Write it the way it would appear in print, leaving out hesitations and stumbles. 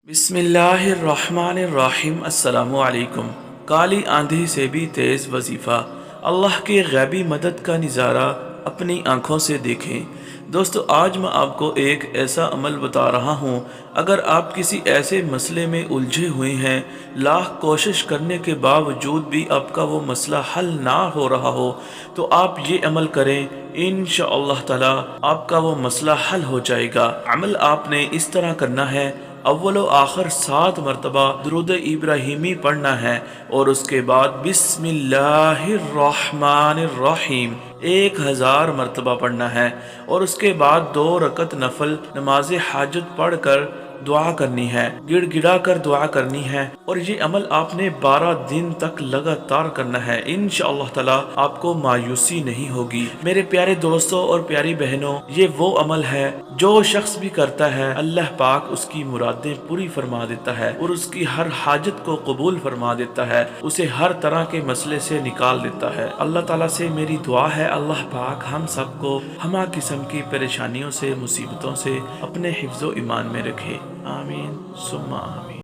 बिस्मिल्लाहिर्रहमानिर्रहीम। अस्सलामु अलैकुम। काली आंधी से भी तेज़ वजीफ़ा, अल्लाह की गैबी मदद का नज़ारा अपनी आँखों से देखें। दोस्तों, आज मैं आपको एक ऐसा अमल बता रहा हूँ, अगर आप किसी ऐसे मसले में उलझे हुए हैं, लाख कोशिश करने के बावजूद भी आपका वो मसला हल ना हो रहा हो, तो आप ये अमल करें, इंशाअल्लाह ताला आपका वो मसला हल हो जाएगा। अमल आपने इस तरह करना है, अव्वल व आखिर 7 मरतबा दुरूद इब्राहिमी पढ़ना है और उसके बाद बिस्मिल्लाहिर्रहमानिर्रहीम 1000 मरतबा पढ़ना है और उसके बाद 2 रकत नफल नमाज हाजत पढ़कर दुआ करनी है, गिड़गिड़ा कर दुआ करनी है। और ये अमल आपने 12 दिन तक लगातार करना है। इंशाअल्लाह ताला आपको मायूसी नहीं होगी। मेरे प्यारे दोस्तों और प्यारी बहनों, ये वो अमल है जो शख्स भी करता है, अल्लाह पाक उसकी मुरादें पूरी फरमा देता है और उसकी हर हाजत को कबूल फरमा देता है, उसे हर तरह के मसले से निकाल देता है। अल्लाह ताला से मेरी दुआ है, अल्लाह पाक हम सबको हमा किस्म की परेशानियों से, मुसीबतों से अपने हिफ्ज़ो ईमान में रखे। आमीन सुम्मा आमीन।